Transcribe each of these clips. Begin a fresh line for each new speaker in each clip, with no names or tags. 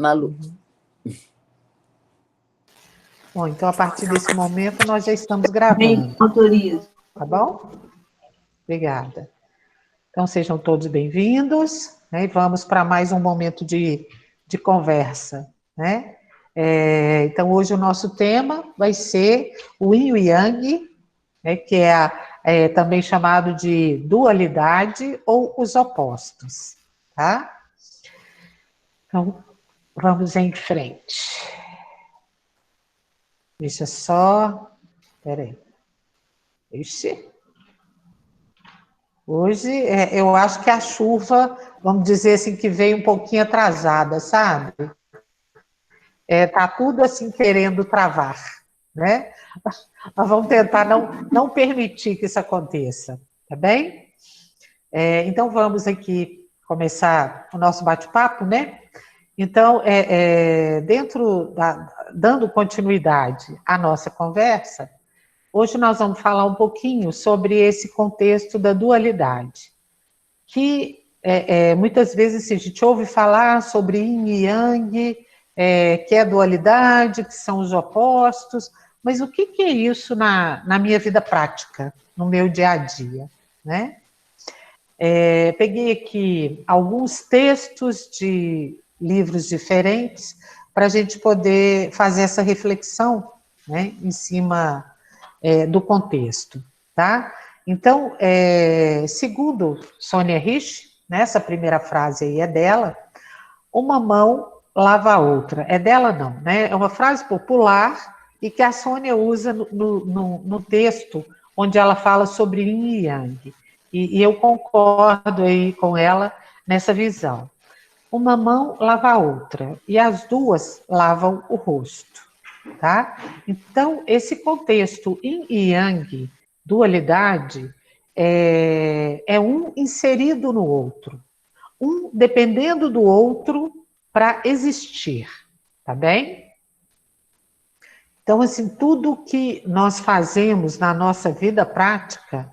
Malu.
Bom, então, a partir desse momento, nós já estamos gravando.
Autorizo.
Tá bom? Obrigada. Então, sejam todos bem-vindos, né? E vamos para mais um momento de conversa, né? Então, hoje o nosso tema vai ser o Yin e o Yang, né? Que é também chamado de dualidade ou os opostos, tá? Então, vamos em frente. Deixa só... Peraí. Ixi. Hoje, eu acho que a chuva, vamos dizer assim, que veio um pouquinho atrasada, sabe? Tá tudo assim querendo travar, né? Nós vamos tentar não permitir que isso aconteça, tá bem? Então, vamos aqui começar o nosso bate-papo, né? Então, dando continuidade à nossa conversa, hoje nós vamos falar um pouquinho sobre esse contexto da dualidade, que muitas vezes a gente ouve falar sobre Yin e Yang, que é a dualidade, que são os opostos, mas o que é isso na minha vida prática, no meu dia a dia, né? Peguei aqui alguns textos de livros diferentes para a gente poder fazer essa reflexão, né, em cima do contexto, tá? Então, segundo Sônia Rich, né, essa primeira frase aí é dela, uma mão lava a outra. É dela não, né? É uma frase popular e que a Sônia usa no texto onde ela fala sobre Yin e Yang. E eu concordo aí com ela nessa visão. Uma mão lava a outra e as duas lavam o rosto, tá? Então, esse contexto Yin e Yang, dualidade, é um inserido no outro, um dependendo do outro para existir, tá bem? Então, assim, tudo que nós fazemos na nossa vida prática,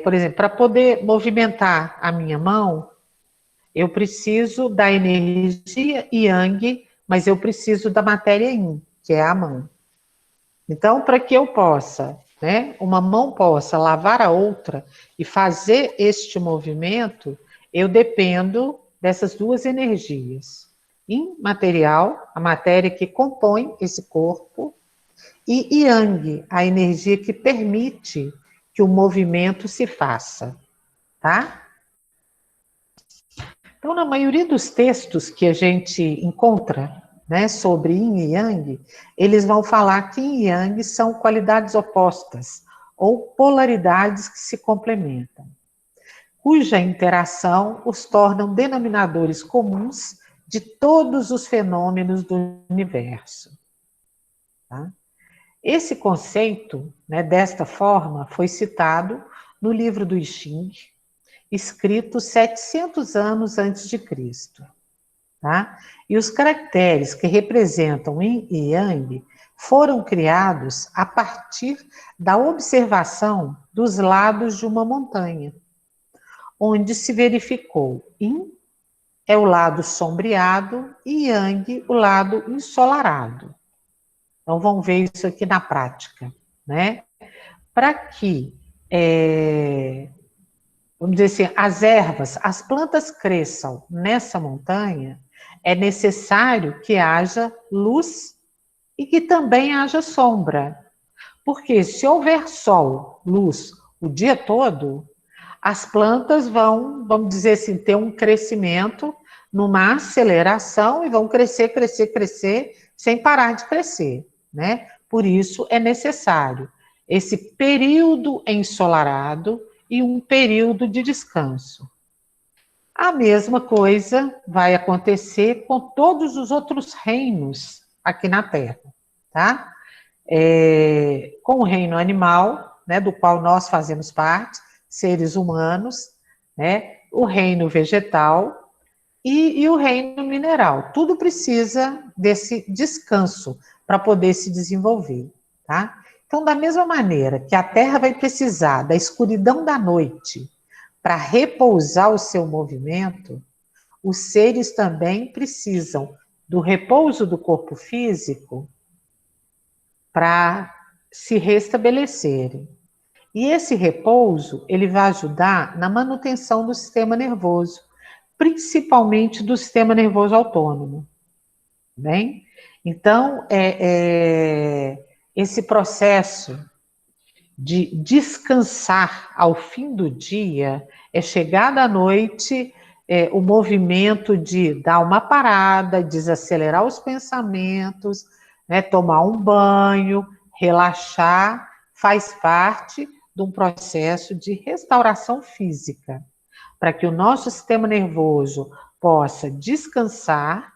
por exemplo, para poder movimentar a minha mão, eu preciso da energia Yang, mas eu preciso da matéria Yin, que é a mão. Então, para que eu possa, né, uma mão possa lavar a outra e fazer este movimento, eu dependo dessas duas energias. Yin, material, a matéria que compõe esse corpo, e Yang, a energia que permite que o movimento se faça, tá? Então, na maioria dos textos que a gente encontra, né, sobre Yin e Yang, eles vão falar que Yin e Yang são qualidades opostas, ou polaridades que se complementam, cuja interação os tornam denominadores comuns de todos os fenômenos do universo. Tá? Esse conceito, né, desta forma, foi citado no livro do I Ching, escrito 700 anos antes de Cristo. Tá? E os caracteres que representam Yin e Yang foram criados a partir da observação dos lados de uma montanha, onde se verificou Yin é o lado sombreado e Yang o lado ensolarado. Então, vamos ver isso aqui na prática, né? Para que, vamos dizer assim, as ervas, as plantas cresçam nessa montanha, é necessário que haja luz e que também haja sombra. Porque se houver sol, luz, o dia todo, as plantas vão, vamos dizer assim, ter um crescimento, numa aceleração, e vão crescer, crescer, crescer, sem parar de crescer, né? Por isso é necessário esse período ensolarado e um período de descanso. A mesma coisa vai acontecer com todos os outros reinos aqui na Terra, tá? Com o reino animal, né, do qual nós fazemos parte, seres humanos, né, o reino vegetal e o reino mineral. Tudo precisa desse descanso para poder se desenvolver, tá? Então, da mesma maneira que a Terra vai precisar da escuridão da noite para repousar o seu movimento, os seres também precisam do repouso do corpo físico para se restabelecerem. E esse repouso, ele vai ajudar na manutenção do sistema nervoso, principalmente do sistema nervoso autônomo. Bem? Então, esse processo de descansar ao fim do dia, é chegada à noite, o movimento de dar uma parada, desacelerar os pensamentos, né, tomar um banho, relaxar, faz parte de um processo de restauração física, para que o nosso sistema nervoso possa descansar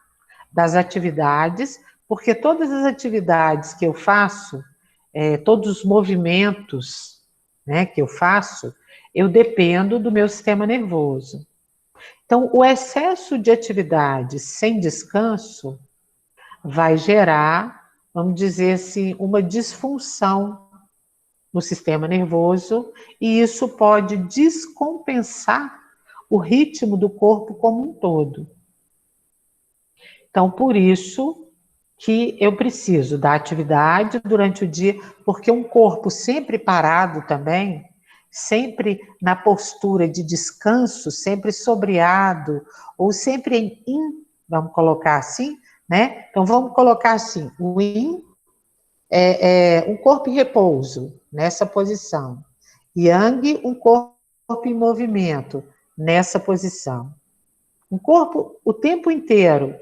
das atividades, porque todas as atividades que eu faço, todos os movimentos, né, que eu faço, eu dependo do meu sistema nervoso. Então, o excesso de atividades sem descanso vai gerar, vamos dizer assim, uma disfunção no sistema nervoso, e isso pode descompensar o ritmo do corpo como um todo. Então, por isso que eu preciso da atividade durante o dia, porque um corpo sempre parado também, sempre na postura de descanso, sempre sobriado, ou sempre em vamos colocar assim, né? Então, vamos colocar assim, o yin um corpo em repouso, nessa posição. Yang, um corpo em movimento, nessa posição. Um corpo o tempo inteiro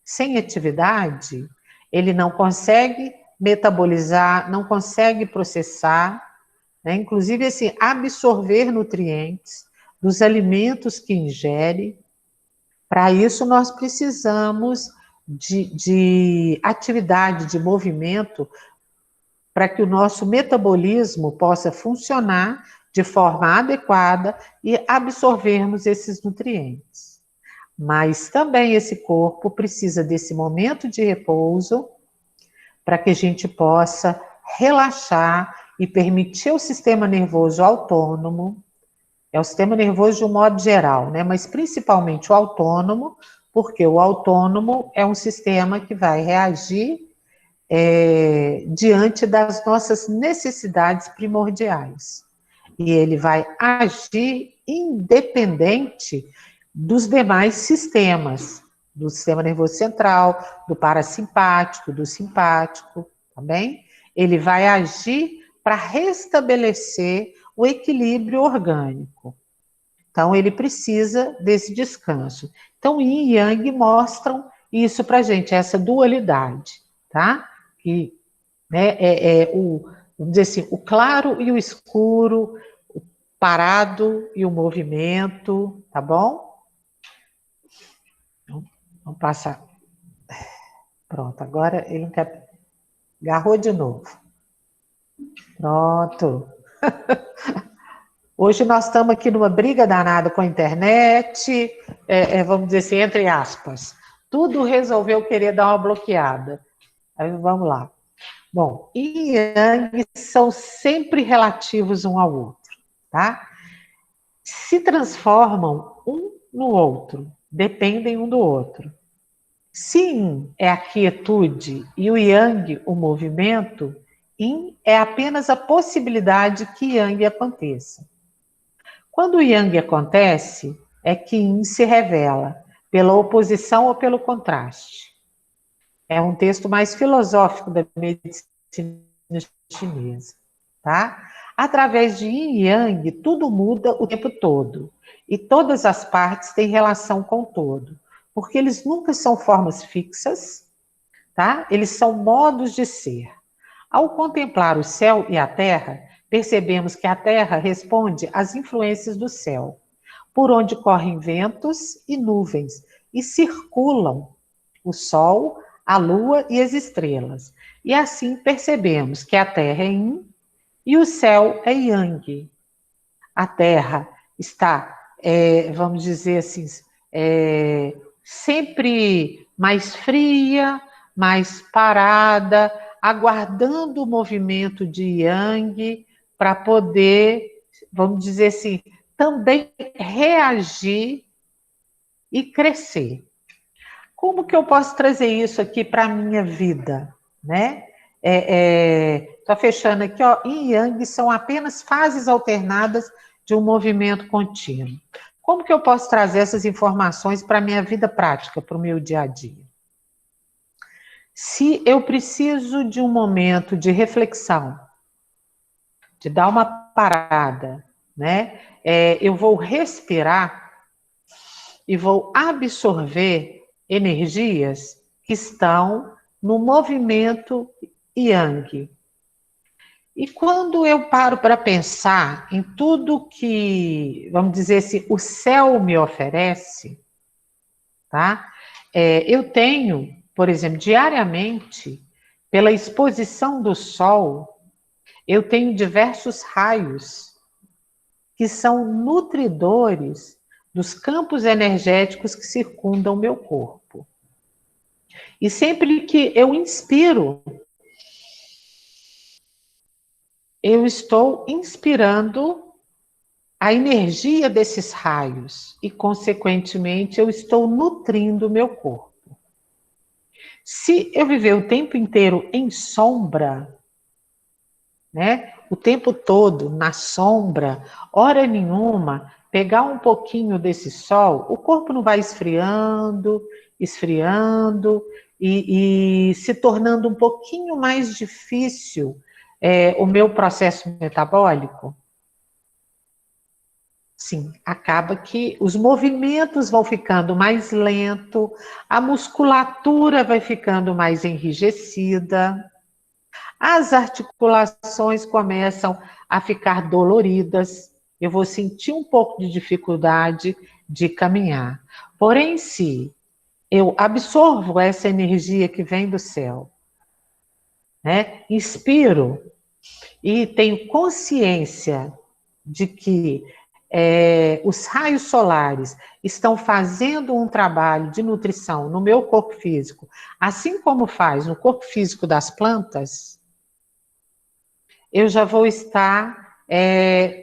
sem atividade, ele não consegue metabolizar, não consegue processar, né? Inclusive assim, absorver nutrientes dos alimentos que ingere. Para isso, nós precisamos de atividade, de movimento, para que o nosso metabolismo possa funcionar de forma adequada e absorvermos esses nutrientes. Mas também esse corpo precisa desse momento de repouso para que a gente possa relaxar e permitir ao sistema nervoso autônomo, o sistema nervoso de um modo geral, né? Mas principalmente o autônomo, porque o autônomo é um sistema que vai reagir diante das nossas necessidades primordiais. E ele vai agir independente dos demais sistemas, do sistema nervoso central, do parasimpático, do simpático, tá bem? Ele vai agir para restabelecer o equilíbrio orgânico. Então, ele precisa desse descanso. Então, Yin e Yang mostram isso para a gente, essa dualidade, tá? Que, né, vamos dizer assim, o claro e o escuro, o parado e o movimento, tá bom? Vamos passar. Pronto, agora ele não quer... Agarrou de novo. Pronto. Hoje nós estamos aqui numa briga danada com a internet, vamos dizer assim, entre aspas. Tudo resolveu querer dar uma bloqueada. Aí vamos lá. Bom, Yin e Yang são sempre relativos um ao outro, tá? Se transformam um no outro, dependem um do outro. Se Yin é a quietude e o Yang o movimento, Yin é apenas a possibilidade que Yang aconteça. Quando o Yang acontece, é que Yin se revela, pela oposição ou pelo contraste. É um texto mais filosófico da medicina chinesa, tá? Através de Yin e Yang, tudo muda o tempo todo. E todas as partes têm relação com o todo. Porque eles nunca são formas fixas, tá? Eles são modos de ser. Ao contemplar o céu e a terra, percebemos que a terra responde às influências do céu, por onde correm ventos e nuvens, e circulam o sol, a lua e as estrelas. E assim percebemos que a terra é Yin e o céu é Yang. A terra está, vamos dizer assim, sempre mais fria, mais parada, aguardando o movimento de Yang para poder, vamos dizer assim, também reagir e crescer. Como que eu posso trazer isso aqui para a minha vida, né? Estou fechando aqui, ó, Yin e Yang são apenas fases alternadas de um movimento contínuo. Como que eu posso trazer essas informações para a minha vida prática, para o meu dia a dia? Se eu preciso de um momento de reflexão, de dar uma parada, né? Eu vou respirar e vou absorver energias que estão no movimento Yang. E quando eu paro para pensar em tudo que, vamos dizer assim, o céu me oferece, tá? Eu tenho, por exemplo, diariamente, pela exposição do sol, eu tenho diversos raios que são nutridores dos campos energéticos que circundam o meu corpo. E sempre que eu inspiro, eu estou inspirando a energia desses raios e, consequentemente, eu estou nutrindo o meu corpo. Se eu viver o tempo inteiro em sombra, né, o tempo todo na sombra, hora nenhuma, pegar um pouquinho desse sol, o corpo não vai esfriando, esfriando e se tornando um pouquinho mais difícil o meu processo metabólico? Sim, acaba que os movimentos vão ficando mais lentos, a musculatura vai ficando mais enrijecida, as articulações começam a ficar doloridas, eu vou sentir um pouco de dificuldade de caminhar. Porém, se eu absorvo essa energia que vem do céu, né, inspiro e tenho consciência de que os raios solares estão fazendo um trabalho de nutrição no meu corpo físico, assim como faz no corpo físico das plantas, eu já vou estar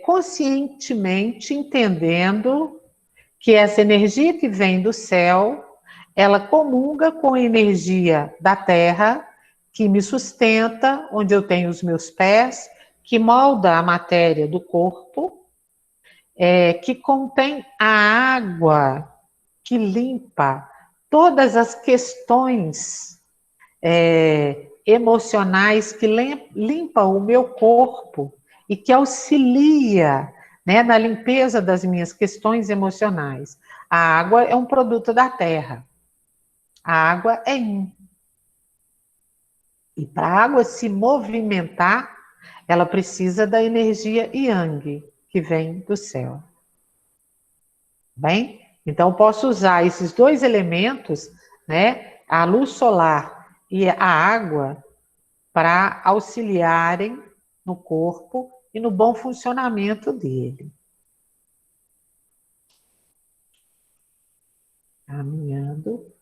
conscientemente entendendo que essa energia que vem do céu, ela comunga com a energia da terra, que me sustenta, onde eu tenho os meus pés, que molda a matéria do corpo, que contém a água que limpa todas as questões emocionais, que limpa o meu corpo e que auxilia, né, na limpeza das minhas questões emocionais. A água é um produto da terra. A água é Yin. E para a água se movimentar, ela precisa da energia Yang, que vem do céu. Bem? Então, eu posso usar esses dois elementos, né, a luz solar e a água, para auxiliarem no corpo e no bom funcionamento dele. Caminhando.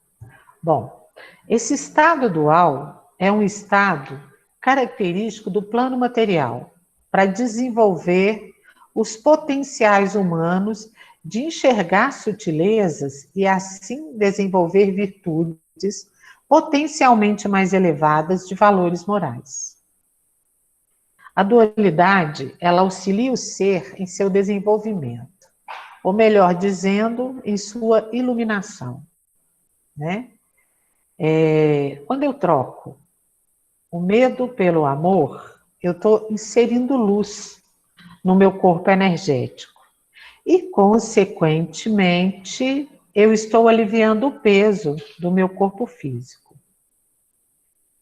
Bom, esse estado dual é um estado característico do plano material para desenvolver os potenciais humanos de enxergar sutilezas e assim desenvolver virtudes potencialmente mais elevadas de valores morais. A dualidade, ela auxilia o ser em seu desenvolvimento, ou melhor dizendo, em sua iluminação, né? Quando eu troco o medo pelo amor, eu estou inserindo luz no meu corpo energético. E, consequentemente, eu estou aliviando o peso do meu corpo físico.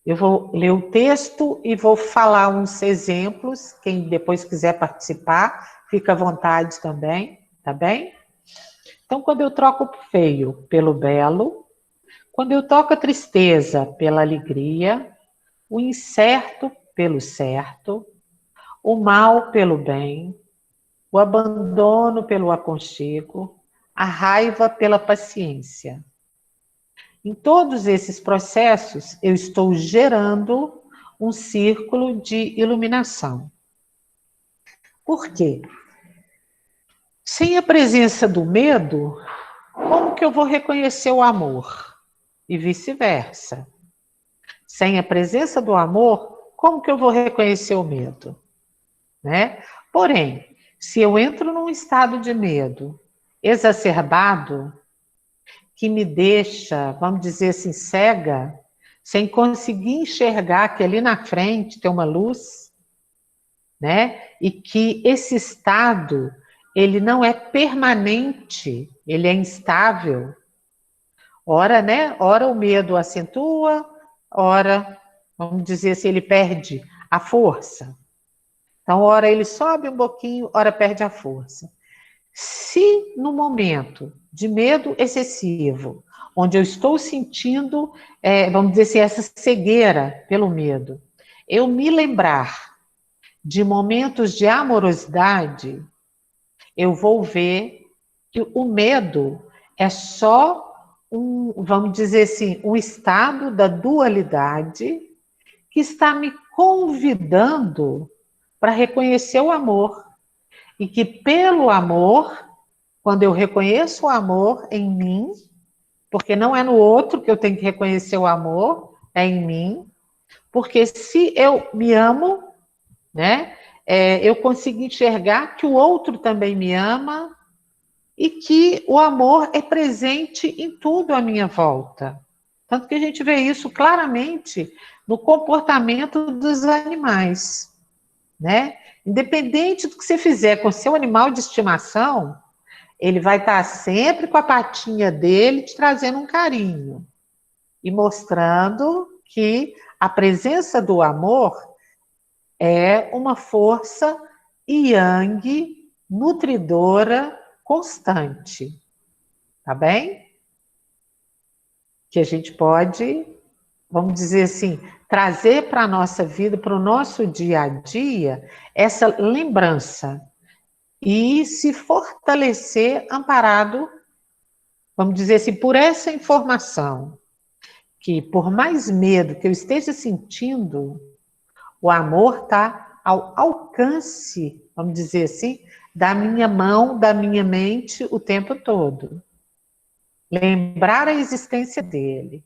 Eu vou ler o texto e vou falar uns exemplos. Quem depois quiser participar, fica à vontade também, tá bem? Então, quando eu troco o feio pelo belo, quando eu troco a tristeza pela alegria, o incerto pelo certo, o mal pelo bem, o abandono pelo aconchego, a raiva pela paciência. Em todos esses processos, eu estou gerando um círculo de iluminação. Por quê? Sem a presença do medo, como que eu vou reconhecer o amor? e vice-versa. Sem a presença do amor, como que eu vou reconhecer o medo? Né? Porém, se eu entro num estado de medo exacerbado, que me deixa, vamos dizer assim, cega, sem conseguir enxergar que ali na frente tem uma luz, né? E que esse estado, ele não é permanente, ele é instável. Ora, né? Ora o medo acentua, ora, vamos dizer assim, ele perde a força. Então, ora ele sobe um pouquinho, ora perde a força. Se no momento de medo excessivo, onde eu estou sentindo, vamos dizer assim, essa cegueira pelo medo, eu me lembrar de momentos de amorosidade, eu vou ver que o medo é só vamos dizer assim, um estado da dualidade que está me convidando para reconhecer o amor. E que pelo amor, quando eu reconheço o amor em mim, porque não é no outro que eu tenho que reconhecer o amor, é em mim, porque se eu me amo, né, eu consigo enxergar que o outro também me ama e que o amor é presente em tudo à minha volta. Tanto que a gente vê isso claramente no comportamento dos animais, né? Independente do que você fizer com seu animal de estimação, ele vai estar sempre com a patinha dele te trazendo um carinho e mostrando que a presença do amor é uma força yang nutridora constante, tá bem? Que a gente pode, vamos dizer assim, trazer para a nossa vida, para o nosso dia a dia, essa lembrança e se fortalecer amparado, vamos dizer assim, por essa informação, que por mais medo que eu esteja sentindo, o amor está ao alcance, vamos dizer assim, da minha mão, da minha mente o tempo todo. Lembrar a existência dele.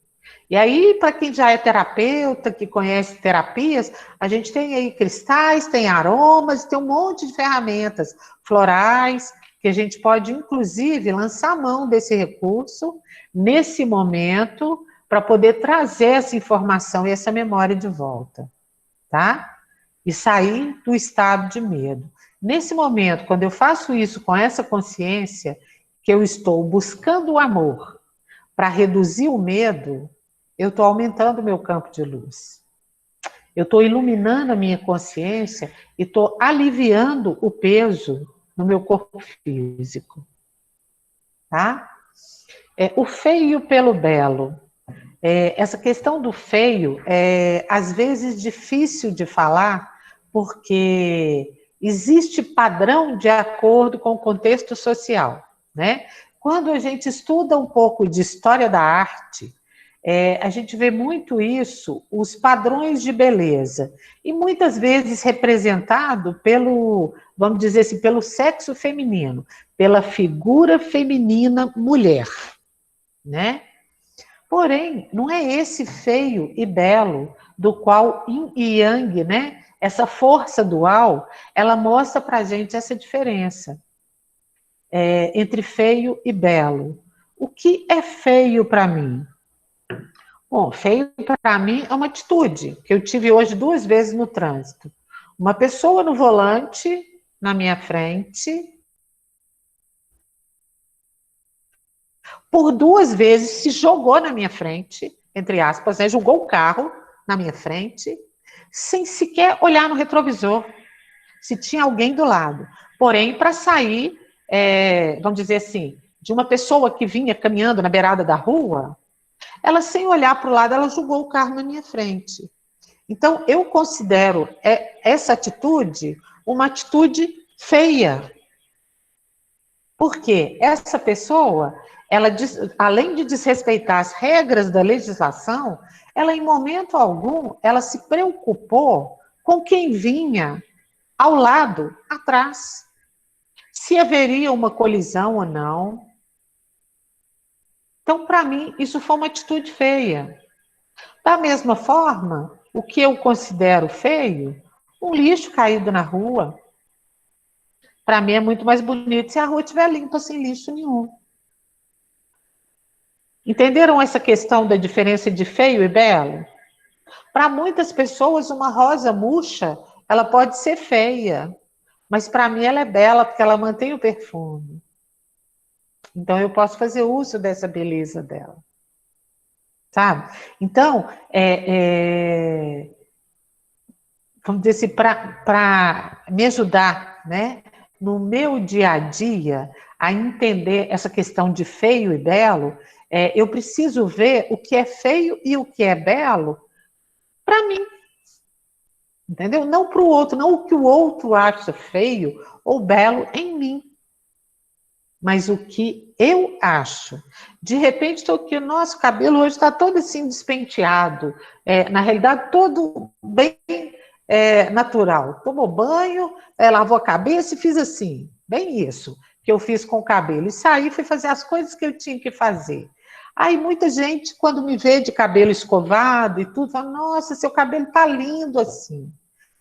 E aí, para quem já é terapeuta, que conhece terapias, a gente tem aí cristais, tem aromas, tem um monte de ferramentas florais, que a gente pode, inclusive, lançar a mão desse recurso, nesse momento, para poder trazer essa informação e essa memória de volta, tá? E sair do estado de medo. Nesse momento, quando eu faço isso com essa consciência, que eu estou buscando o amor para reduzir o medo, eu estou aumentando o meu campo de luz. Eu estou iluminando a minha consciência e estou aliviando o peso no meu corpo físico. Tá? O feio pelo belo. Essa questão do feio é, às vezes, difícil de falar, porque existe padrão de acordo com o contexto social, né? Quando a gente estuda um pouco de história da arte, a gente vê muito isso, os padrões de beleza, e muitas vezes representado pelo, vamos dizer assim, pelo sexo feminino, pela figura feminina mulher, né? Porém, não é esse feio e belo do qual Yin e Yang, né? Essa força dual, ela mostra para a gente essa diferença entre feio e belo. O que é feio para mim? Bom, feio para mim é uma atitude que eu tive hoje 2 vezes no trânsito. Uma pessoa no volante, na minha frente, por 2 vezes se jogou na minha frente, entre aspas, né, jogou o carro na minha frente, sem sequer olhar no retrovisor, se tinha alguém do lado. Porém, para sair, vamos dizer assim, de uma pessoa que vinha caminhando na beirada da rua, ela, sem olhar para o lado, ela jogou o carro na minha frente. Então, eu considero essa atitude uma atitude feia. Porque essa pessoa, ela, além de desrespeitar as regras da legislação, ela, em momento algum, ela se preocupou com quem vinha ao lado, atrás. Se haveria uma colisão ou não. Então, para mim, isso foi uma atitude feia. Da mesma forma, o que eu considero feio, um lixo caído na rua, para mim é muito mais bonito se a rua estiver limpa, sem lixo nenhum. Entenderam essa questão da diferença de feio e belo? Para muitas pessoas, uma rosa murcha, ela pode ser feia, mas para mim ela é bela porque ela mantém o perfume. Então eu posso fazer uso dessa beleza dela, sabe? Então, vamos dizer assim, para me ajudar, né, no meu dia a dia, a entender essa questão de feio e belo, eu preciso ver o que é feio e o que é belo para mim, entendeu? Não para o outro, não o que o outro acha feio ou belo em mim, mas o que eu acho. De repente, estou aqui, nosso cabelo hoje está todo assim despenteado, na realidade, todo bem natural. Tomou banho, lavou a cabeça e fiz assim, bem isso que eu fiz com o cabelo. E saí, fui fazer as coisas que eu tinha que fazer. Aí muita gente, quando me vê de cabelo escovado e tudo, fala, nossa, seu cabelo tá lindo assim.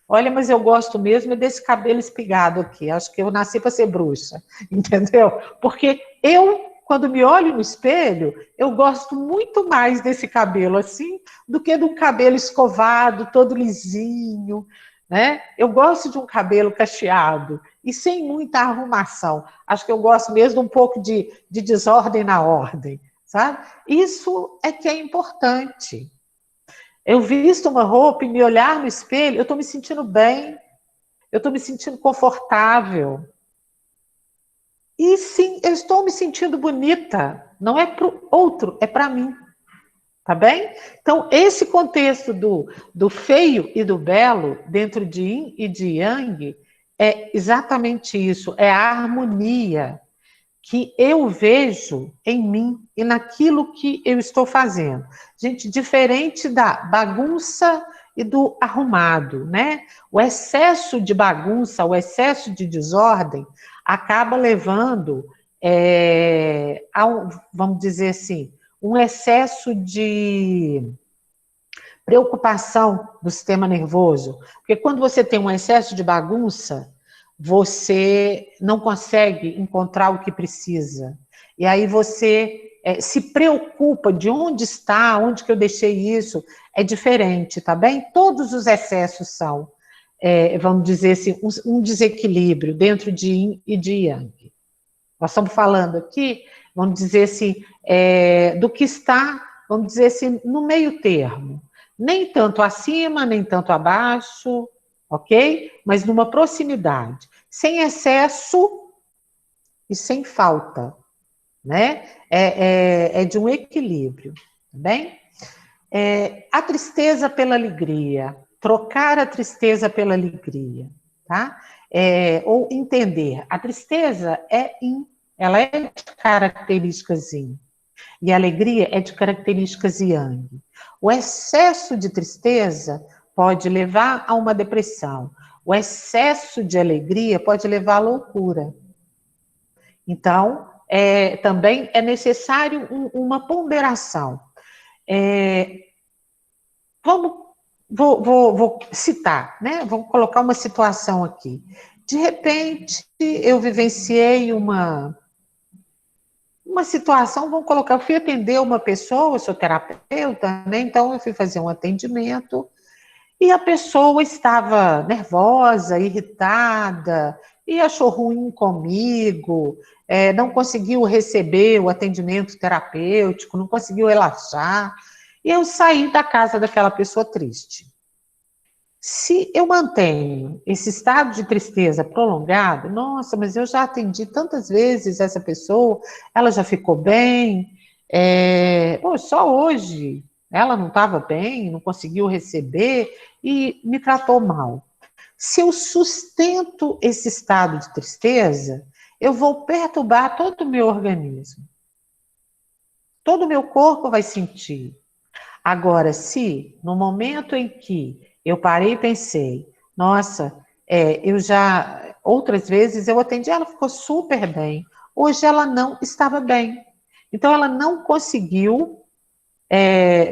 Olha, mas eu gosto mesmo desse cabelo espigado aqui. Acho que eu nasci para ser bruxa, entendeu? Porque eu, quando me olho no espelho, eu gosto muito mais desse cabelo assim do que de um cabelo escovado, todo lisinho, né? Eu gosto de um cabelo cacheado e sem muita arrumação. Acho que eu gosto mesmo de um pouco de desordem na ordem, sabe? Isso é que é importante. Eu visto uma roupa e me olhar no espelho, eu estou me sentindo bem, eu estou me sentindo confortável. E sim, eu estou me sentindo bonita. Não é para o outro, é para mim. Tá bem? Então, esse contexto do feio e do belo, dentro de yin e de yang, é exatamente isso, é a harmonia que eu vejo em mim e naquilo que eu estou fazendo. Gente, diferente da bagunça e do arrumado, né? O excesso de bagunça, o excesso de desordem acaba levando vamos dizer assim, um excesso de preocupação do sistema nervoso. Porque quando você tem um excesso de bagunça, você não consegue encontrar o que precisa. E aí você se preocupa de onde está, onde que eu deixei isso, é diferente, tá bem? Todos os excessos são, vamos dizer assim, um desequilíbrio dentro de yin e de yang. Nós estamos falando aqui, vamos dizer assim, do que está, vamos dizer assim, no meio termo. Nem tanto acima, nem tanto abaixo, ok? Mas numa proximidade. Sem excesso e sem falta, né? É de um equilíbrio, tá bem? A tristeza pela alegria. Trocar a tristeza pela alegria, tá? Ou entender. A tristeza ela é de características yin. E a alegria é de características yang. O excesso de tristeza pode levar a uma depressão. O excesso de alegria pode levar à loucura. Então, também é necessário uma ponderação. Vou citar, né? Vamos colocar uma situação aqui. De repente, eu vivenciei uma situação, vamos colocar, eu fui atender uma pessoa, eu sou terapeuta, né? Então eu fui fazer um atendimento e a pessoa estava nervosa, irritada, e achou ruim comigo, não conseguiu receber o atendimento terapêutico, não conseguiu relaxar, e eu saí da casa daquela pessoa triste. Se eu mantenho esse estado de tristeza prolongado, nossa, mas eu já atendi tantas vezes essa pessoa, ela já ficou bem, só hoje ela não estava bem, não conseguiu receber e me tratou mal. Se eu sustento esse estado de tristeza, eu vou perturbar todo o meu organismo. Todo o meu corpo vai sentir. Agora, se no momento em que eu parei e pensei, nossa, outras vezes eu atendi, ela ficou super bem. Hoje ela não estava bem. Então, ela não conseguiu,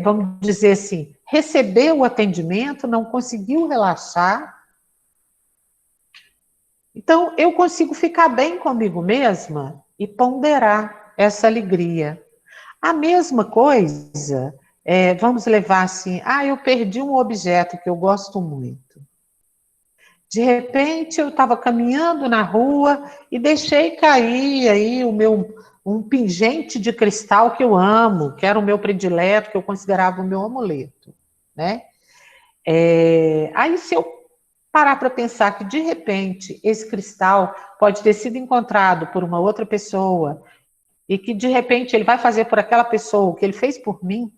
vamos dizer assim, receber o atendimento, não conseguiu relaxar. Então, eu consigo ficar bem comigo mesma e ponderar essa alegria. A mesma coisa, vamos levar assim, eu perdi um objeto que eu gosto muito. De repente, eu estava caminhando na rua e deixei cair aí um pingente de cristal que eu amo, que era o meu predileto, que eu considerava o meu amuleto, né? Aí, se eu parar para pensar que, de repente, esse cristal pode ter sido encontrado por uma outra pessoa e que, de repente, ele vai fazer por aquela pessoa o que ele fez por mim,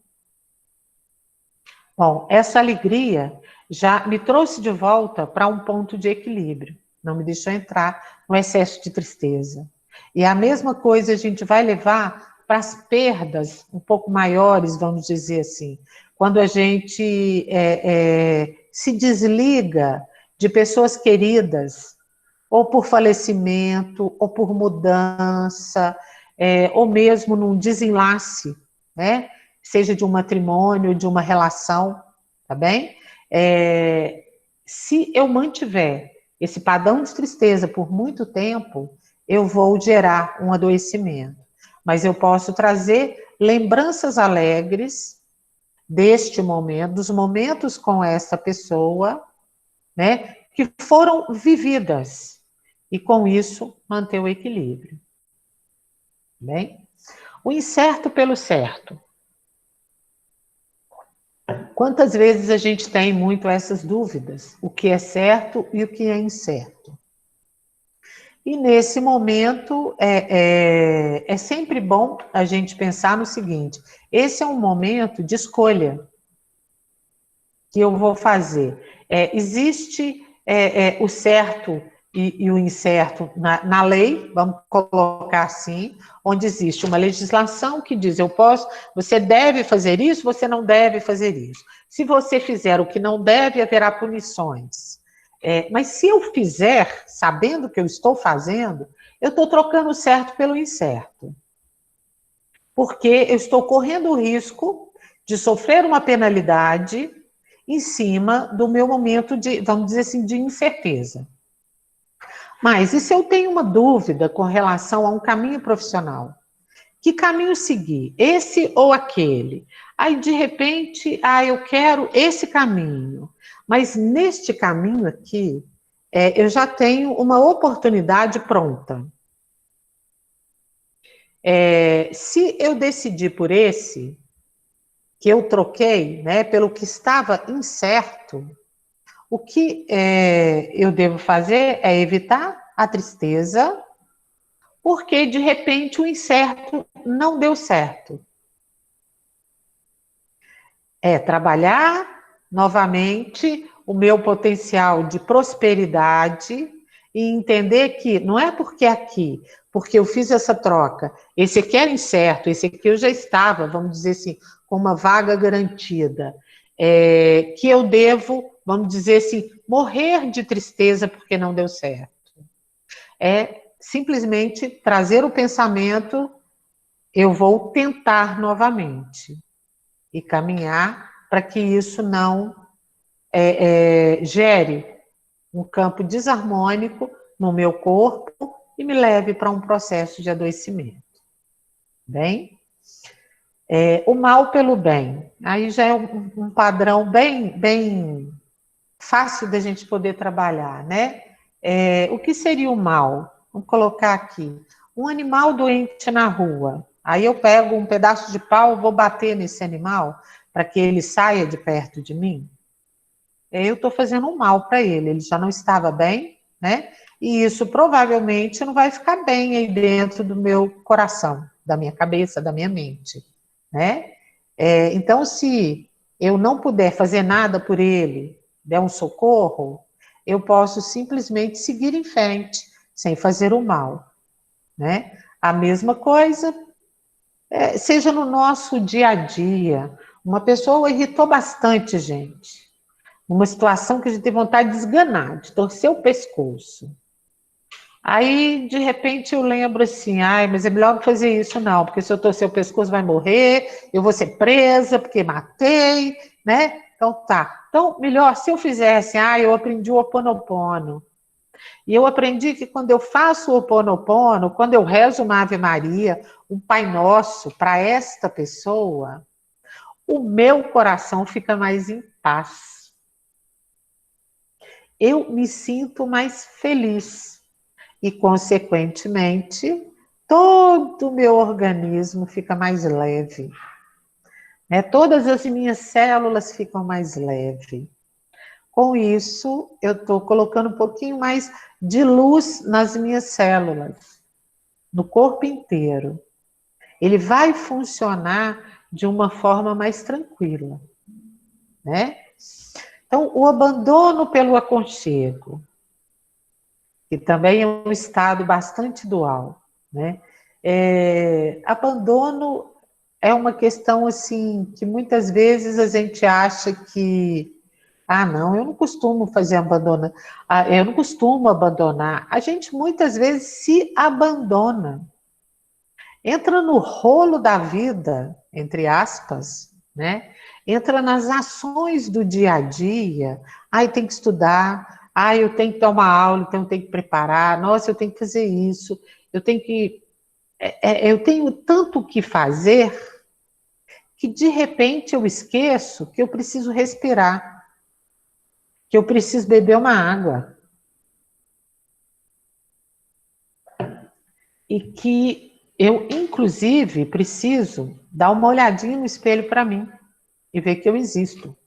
bom, essa alegria já me trouxe de volta para um ponto de equilíbrio, não me deixou entrar no excesso de tristeza. E a mesma coisa a gente vai levar para as perdas um pouco maiores, vamos dizer assim, quando a gente se desliga de pessoas queridas, ou por falecimento, ou por mudança, ou mesmo num desenlace, né? Seja de um matrimônio, de uma relação, tá bem? Se eu mantiver esse padrão de tristeza por muito tempo, eu vou gerar um adoecimento. Mas eu posso trazer lembranças alegres deste momento, dos momentos com essa pessoa, né, que foram vividas, e com isso manter o equilíbrio. Bem? O incerto pelo certo. Quantas vezes a gente tem muito essas dúvidas? O que é certo e o que é incerto? E nesse momento, é sempre bom a gente pensar no seguinte, esse é um momento de escolha que eu vou fazer. Existe o certo e o incerto na lei, vamos colocar assim, onde existe uma legislação que diz, você deve fazer isso, você não deve fazer isso. Se você fizer o que não deve, haverá punições. Mas se eu fizer, sabendo o que eu estou fazendo, eu estou trocando o certo pelo incerto. Porque eu estou correndo o risco de sofrer uma penalidade em cima do meu momento de, vamos dizer assim, de incerteza. Mas e se eu tenho uma dúvida com relação a um caminho profissional? Que caminho seguir? Esse ou aquele? Aí, de repente, eu quero esse caminho. Mas neste caminho aqui, eu já tenho uma oportunidade pronta. Se eu decidir por esse, que eu troquei, né, pelo que estava incerto, o que eu devo fazer é evitar a tristeza, porque de repente o incerto não deu certo. Trabalhar novamente o meu potencial de prosperidade e entender que não é porque porque eu fiz essa troca, esse aqui era incerto, esse aqui eu já estava, vamos dizer assim, com uma vaga garantida, que eu devo, vamos dizer assim, morrer de tristeza porque não deu certo. Simplesmente trazer o pensamento, eu vou tentar novamente e caminhar para que isso não gere um campo desarmônico no meu corpo e me leve para um processo de adoecimento. Bem? O mal pelo bem. Aí já é um padrão bem fácil da gente poder trabalhar, né? O que seria o mal? Vamos colocar aqui. Um animal doente na rua. Aí eu pego um pedaço de pau, vou bater nesse animal para que ele saia de perto de mim. Eu estou fazendo um mal para ele já não estava bem, né? E isso provavelmente não vai ficar bem aí dentro do meu coração, da minha cabeça, da minha mente, né? Então, se eu não puder fazer nada por ele, der um socorro, eu posso simplesmente seguir em frente, sem fazer o mal, né? A mesma coisa, seja no nosso dia a dia. Uma pessoa irritou bastante gente. Uma situação que a gente tem vontade de esganar, de torcer o pescoço. Aí, de repente, eu lembro assim, ai, mas é melhor não fazer isso não, porque se eu torcer o pescoço vai morrer, eu vou ser presa porque matei, né? Então tá. Então, melhor, se eu fizesse, eu aprendi o Ho Oponopono. E eu aprendi que quando eu faço o Ho Oponopono, quando eu rezo uma Ave Maria, um Pai Nosso para esta pessoa, o meu coração fica mais em paz. Eu me sinto mais feliz e, consequentemente, todo o meu organismo fica mais leve. Né? Todas as minhas células ficam mais leves. Com isso, eu estou colocando um pouquinho mais de luz nas minhas células, no corpo inteiro. Ele vai funcionar de uma forma mais tranquila, né? Então, o abandono pelo aconchego, que também é um estado bastante dual, né? Abandono é uma questão assim que muitas vezes a gente acha que não, eu não costumo fazer abandono, eu não costumo abandonar. A gente muitas vezes se abandona, entra no rolo da vida, entre aspas, né? Entra nas ações do dia a dia. Tem que estudar. Eu tenho que dar uma aula, então eu tenho que preparar. Nossa, eu tenho que fazer isso. Eu tenho que. Eu tenho tanto o que fazer que de repente eu esqueço que eu preciso respirar, que eu preciso beber uma água e que eu, inclusive, preciso dar uma olhadinha no espelho para mim e ver que eu existo.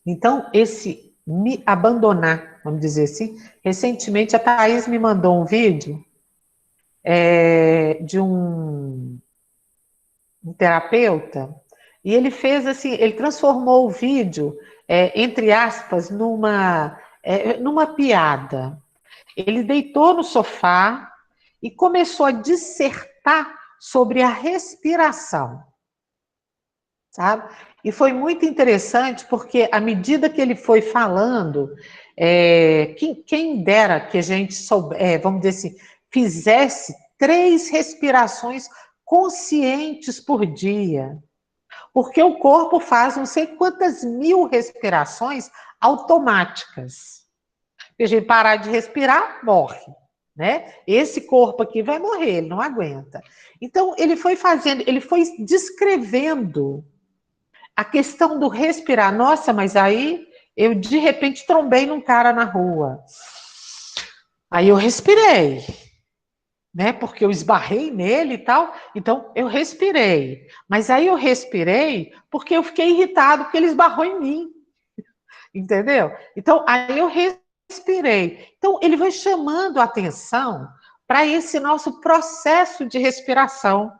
Então, esse me abandonar, vamos dizer assim, recentemente a Thaís me mandou um vídeo de um terapeuta, e ele fez assim, ele transformou o vídeo, entre aspas, numa piada. Ele deitou no sofá e começou a dissertar sobre a respiração, sabe? E foi muito interessante porque à medida que ele foi falando, quem dera que a gente vamos dizer assim, fizesse 3 respirações conscientes por dia, porque o corpo faz não sei quantas mil respirações automáticas. Se a gente parar de respirar, morre, né? Esse corpo aqui vai morrer, ele não aguenta. Então, ele foi fazendo, ele foi descrevendo a questão do respirar. Nossa, mas aí eu de repente trombei num cara na rua. Aí eu respirei, né? Porque eu esbarrei nele e tal. Então eu respirei. Mas aí eu respirei porque eu fiquei irritado porque ele esbarrou em mim. Entendeu? Então aí eu respirei. Então ele vai chamando a atenção para esse nosso processo de respiração.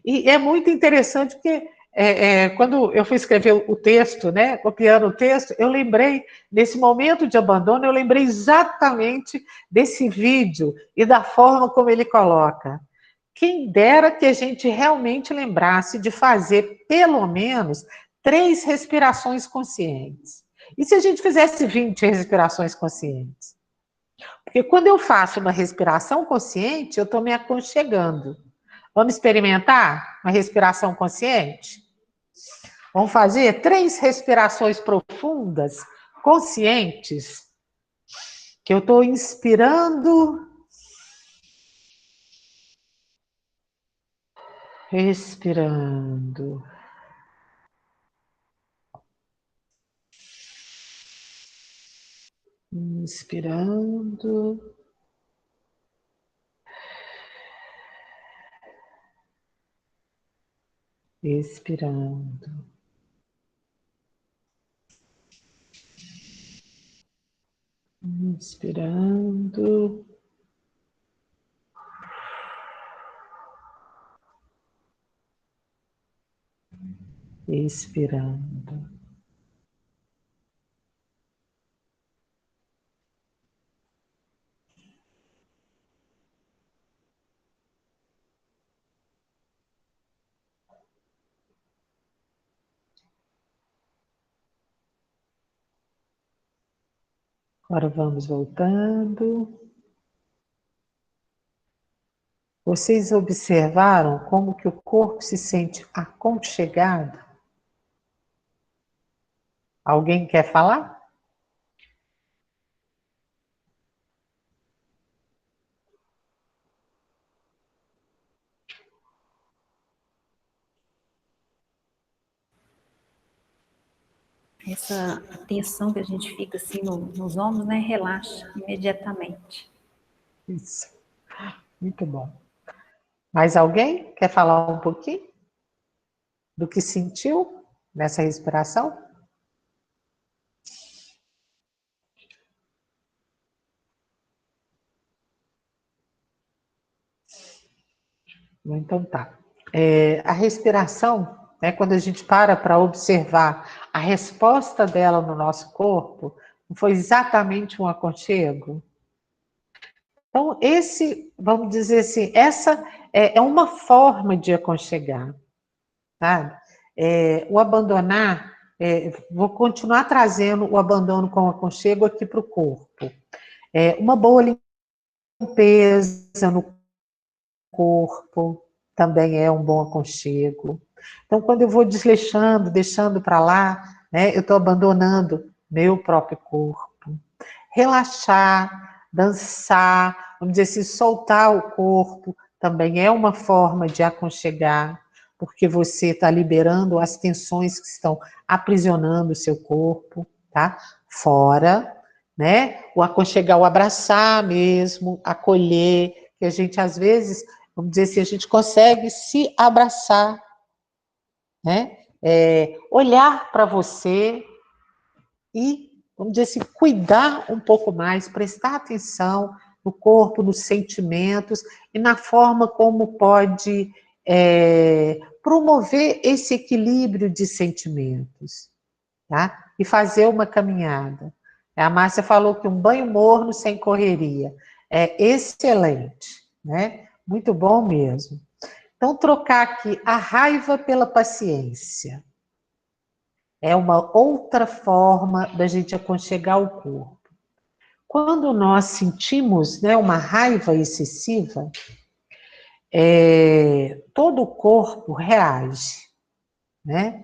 E é muito interessante porque quando eu fui escrever o texto, né, copiando o texto, eu lembrei, nesse momento de abandono, eu lembrei exatamente desse vídeo e da forma como ele coloca. Quem dera que a gente realmente lembrasse de fazer, pelo menos, 3 respirações conscientes. E se a gente fizesse 20 respirações conscientes? Porque quando eu faço uma respiração consciente, eu estou me aconchegando. Vamos experimentar uma respiração consciente? Vamos fazer 3 respirações profundas, conscientes, que eu estou inspirando, expirando. Inspirando, expirando. Inspirando, expirando. Agora vamos voltando. Vocês observaram como que o corpo se sente aconchegado? Alguém quer falar?
Essa tensão que a gente fica assim nos ombros, né, relaxa imediatamente.
Isso, muito bom. Mais alguém quer falar um pouquinho do que sentiu nessa respiração? Então tá. A respiração, né, quando a gente para observar a resposta dela no nosso corpo, não foi exatamente um aconchego? Então, vamos dizer assim, essa é uma forma de aconchegar, sabe? O abandonar, vou continuar trazendo o abandono com aconchego aqui para o corpo. Uma boa limpeza no corpo também é um bom aconchego. Então, quando eu vou desleixando, deixando para lá, né, eu estou abandonando meu próprio corpo. Relaxar, dançar, vamos dizer assim, soltar o corpo também é uma forma de aconchegar, porque você está liberando as tensões que estão aprisionando o seu corpo, tá? Fora, né? O aconchegar, o abraçar mesmo, acolher, que a gente às vezes, vamos dizer assim, a gente consegue se abraçar, né? Olhar para você e, vamos dizer assim, cuidar um pouco mais, prestar atenção no corpo, nos sentimentos e na forma como pode promover esse equilíbrio de sentimentos, tá? E fazer uma caminhada. A Márcia falou que um banho morno sem correria é excelente, né? Muito bom mesmo. Então, trocar aqui a raiva pela paciência. É uma outra forma da gente aconchegar o corpo. Quando nós sentimos, né, uma raiva excessiva, todo o corpo reage, né?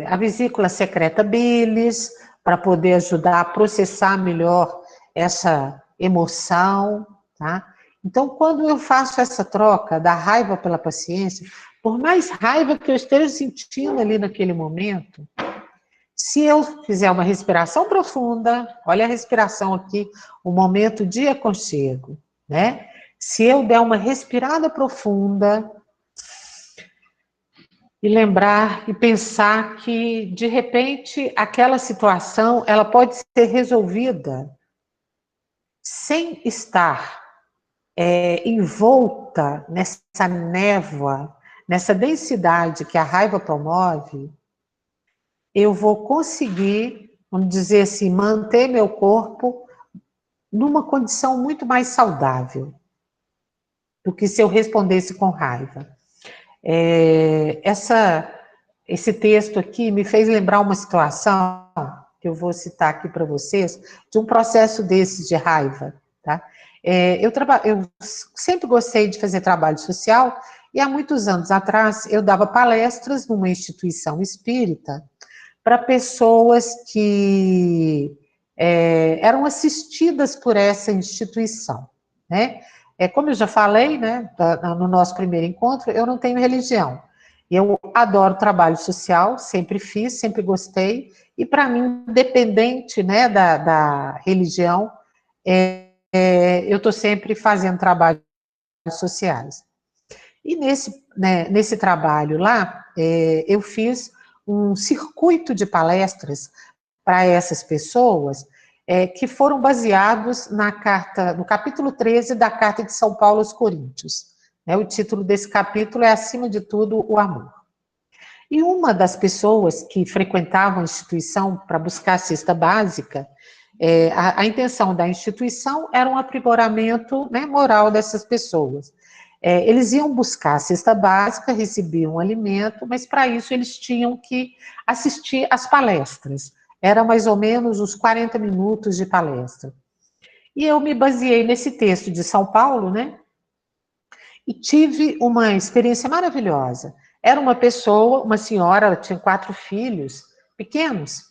A vesícula secreta bilis para poder ajudar a processar melhor essa emoção, tá? Então, quando eu faço essa troca da raiva pela paciência, por mais raiva que eu esteja sentindo ali naquele momento, se eu fizer uma respiração profunda, olha a respiração aqui, o momento de aconchego, né? Se eu der uma respirada profunda e lembrar e pensar que, de repente, aquela situação, ela pode ser resolvida sem estar envolta nessa névoa, nessa densidade que a raiva promove, eu vou conseguir, vamos dizer assim, manter meu corpo numa condição muito mais saudável do que se eu respondesse com raiva. Esse texto aqui me fez lembrar uma situação que eu vou citar aqui para vocês, de um processo desses de raiva, tá? Eu sempre gostei de fazer trabalho social e há muitos anos atrás eu dava palestras numa instituição espírita para pessoas que eram assistidas por essa instituição, né? Como eu já falei, né, no nosso primeiro encontro, eu não tenho religião. Eu adoro trabalho social, sempre fiz, sempre gostei, e para mim, independente, né, da religião, eu estou sempre fazendo trabalhos sociais. E nesse trabalho lá, eu fiz um circuito de palestras para essas pessoas que foram baseados no capítulo 13 da Carta de São Paulo aos Coríntios. O título desse capítulo é, acima de tudo, o amor. E uma das pessoas que frequentavam a instituição para buscar a cesta básica, a intenção da instituição era um aprimoramento, né, moral dessas pessoas. Eles iam buscar a cesta básica, recebiam um alimento, mas para isso eles tinham que assistir às palestras. Era mais ou menos uns 40 minutos de palestra. E eu me baseei nesse texto de São Paulo, né? e tive uma experiência maravilhosa. Era uma pessoa, uma senhora, ela tinha 4 filhos pequenos,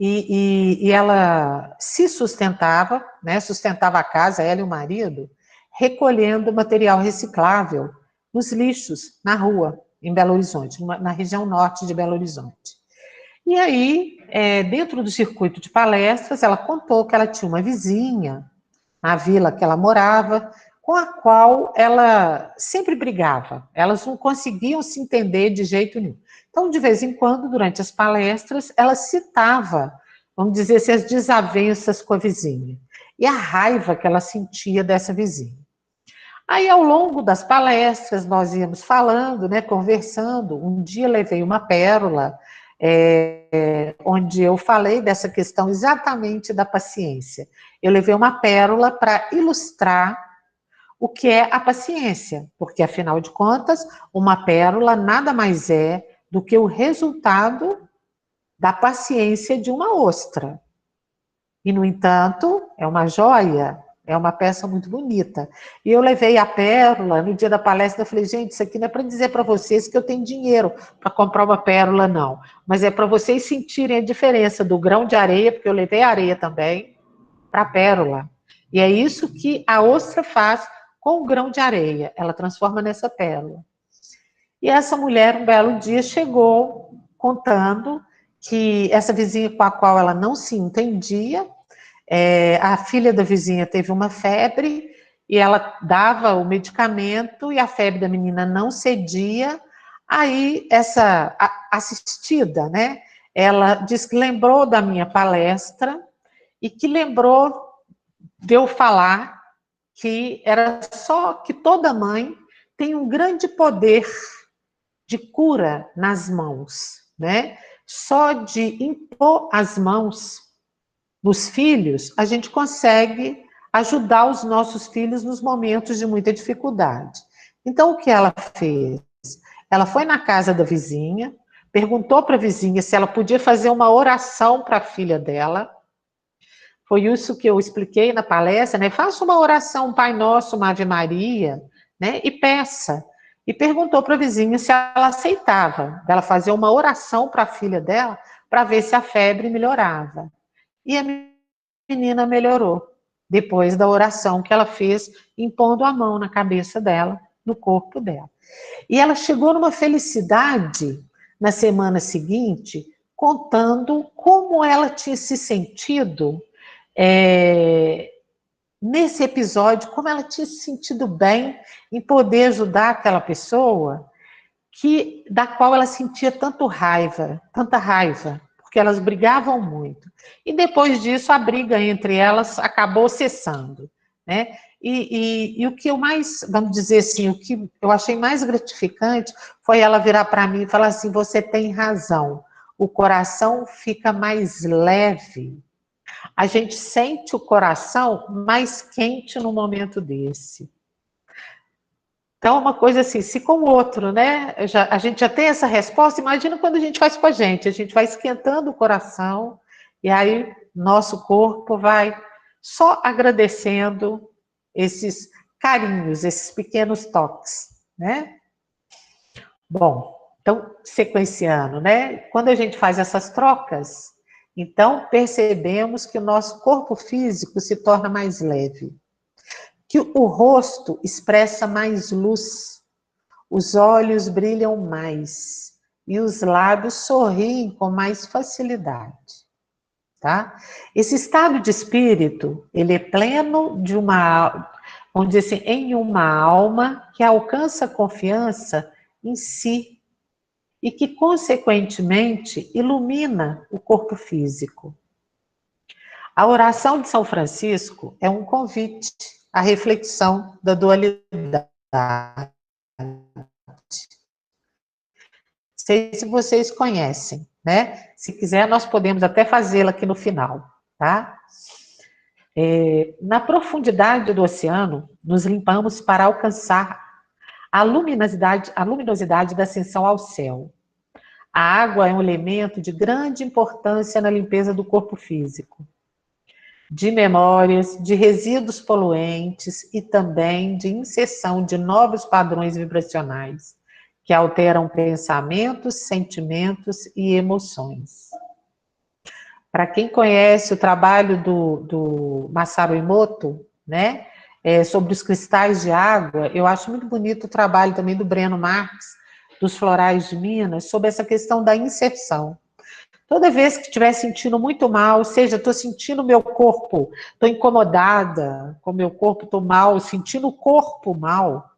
e ela se sustentava, né, sustentava a casa, ela e o marido, recolhendo material reciclável nos lixos, na rua, em Belo Horizonte, na região norte de Belo Horizonte. E aí, dentro do circuito de palestras, ela contou que ela tinha uma vizinha, na vila que ela morava, com a qual ela sempre brigava. Elas não conseguiam se entender de jeito nenhum. Então, de vez em quando, durante as palestras, ela citava, vamos dizer assim, as desavenças com a vizinha. E a raiva que ela sentia dessa vizinha. Aí, ao longo das palestras, nós íamos falando, né, conversando. Um dia levei uma pérola, onde eu falei dessa questão exatamente da paciência. Eu levei uma pérola para ilustrar o que é a paciência, porque, afinal de contas, uma pérola nada mais é do que o resultado da paciência de uma ostra. E, no entanto, é uma joia, é uma peça muito bonita. E eu levei a pérola, no dia da palestra, eu falei, gente, isso aqui não é para dizer para vocês que eu tenho dinheiro para comprar uma pérola, não. Mas é para vocês sentirem a diferença do grão de areia, porque eu levei areia também, para a pérola. E é isso que a ostra faz com o grão de areia, ela transforma nessa pérola. E essa mulher, um belo dia, chegou contando que essa vizinha com a qual ela não se entendia, a filha da vizinha teve uma febre e ela dava o medicamento e a febre da menina não cedia. Aí, essa assistida, né, ela diz que lembrou da minha palestra e que lembrou de eu falar que era só que toda mãe tem um grande poder de cura nas mãos, né? Só de impor as mãos nos filhos, a gente consegue ajudar os nossos filhos nos momentos de muita dificuldade. Então, o que ela fez? Ela foi na casa da vizinha, perguntou para a vizinha se ela podia fazer uma oração para a filha dela. Foi isso que eu expliquei na palestra, né? Faça uma oração, um Pai Nosso, uma Ave Maria, né? E peça. E perguntou para a vizinha se ela aceitava, ela fazer uma oração para a filha dela, para ver se a febre melhorava. E a menina melhorou, depois da oração que ela fez, impondo a mão na cabeça dela, no corpo dela. E ela chegou numa felicidade na semana seguinte, contando como ela tinha se sentido nesse episódio, como ela tinha se sentido bem em poder ajudar aquela pessoa da qual ela sentia tanta raiva, porque elas brigavam muito. E depois disso, a briga entre elas acabou cessando, né? E o que eu mais, vamos dizer assim, o que eu achei mais gratificante foi ela virar para mim e falar assim, você tem razão, o coração fica mais leve. A gente sente o coração mais quente no momento desse. Então, uma coisa assim, se com o outro, né, a gente já tem essa resposta, imagina quando a gente faz com a gente vai esquentando o coração, e aí nosso corpo vai só agradecendo esses carinhos, esses pequenos toques, né? Bom, então, sequenciando, né, quando a gente faz essas trocas, então percebemos que o nosso corpo físico se torna mais leve, que o rosto expressa mais luz, os olhos brilham mais e os lábios sorriem com mais facilidade, tá? Esse estado de espírito, ele é pleno de vamos dizer assim, em uma alma que alcança confiança em si e que, consequentemente, ilumina o corpo físico. A oração de São Francisco é um convite à reflexão da dualidade. Não sei se vocês conhecem, né? Se quiser, nós podemos até fazê-la aqui no final, tá? Na profundidade do oceano, nos limpamos para alcançar a luminosidade da ascensão ao céu. A água é um elemento de grande importância na limpeza do corpo físico. de memórias, de resíduos poluentes e também de inserção de novos padrões vibracionais que alteram pensamentos, sentimentos e emoções. Para quem conhece o trabalho do Masaru Emoto, né, sobre os cristais de água, eu acho muito bonito o trabalho também do Breno Marques, dos Florais de Minas, sobre essa questão da inserção. Toda vez que estiver sentindo muito mal, ou seja, estou sentindo meu corpo, estou incomodada com o meu corpo, estou mal, sentindo o corpo mal,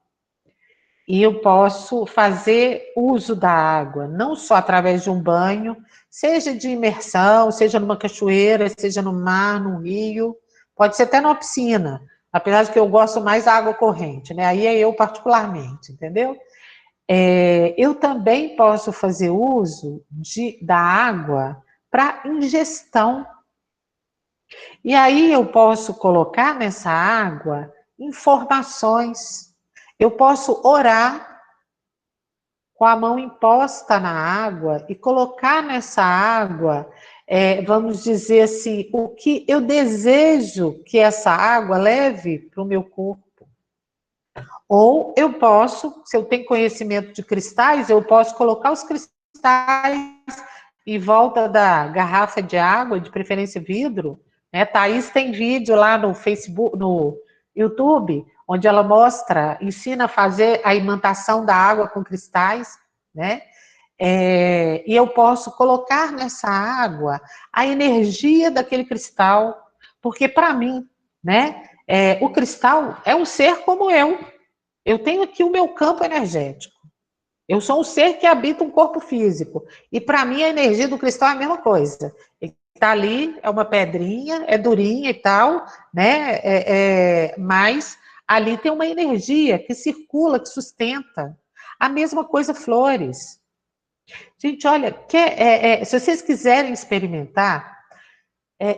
e eu posso fazer uso da água, não só através de um banho, seja de imersão, seja numa cachoeira, seja no mar, no rio, pode ser até numa piscina, apesar de que eu gosto mais da água corrente, né? Aí é eu particularmente, entendeu? Eu também posso fazer uso da água para ingestão. E aí eu posso colocar nessa água informações. Eu posso orar com a mão imposta na água e colocar nessa água, vamos dizer assim, o que eu desejo que essa água leve para o meu corpo. Ou eu posso, se eu tenho conhecimento de cristais, eu posso colocar os cristais em volta da garrafa de água, de preferência vidro, né? Thaís tem vídeo lá no Facebook, no YouTube, onde ela mostra, ensina a fazer a imantação da água com cristais, né? E eu posso colocar nessa água a energia daquele cristal, porque para mim, né, o cristal é um ser como eu tenho aqui o meu campo energético. Eu sou um ser que habita um corpo físico. E para mim a energia do cristal é a mesma coisa. Ele está ali, é uma pedrinha, é durinha e tal, né? Mas ali tem uma energia que circula, que sustenta. A mesma coisa flores. Gente, olha, se vocês quiserem experimentar,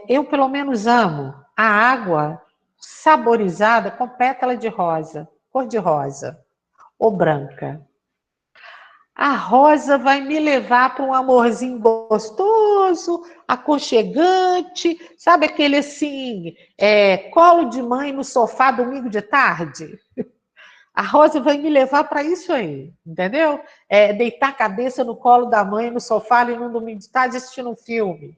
eu pelo menos amo a água saborizada com pétala de rosa, cor de rosa ou branca. A rosa vai me levar para um amorzinho gostoso, aconchegante, sabe aquele assim, colo de mãe no sofá domingo de tarde? A rosa vai me levar para isso aí, entendeu? Deitar a cabeça no colo da mãe no sofá ali no domingo de tarde assistindo um filme,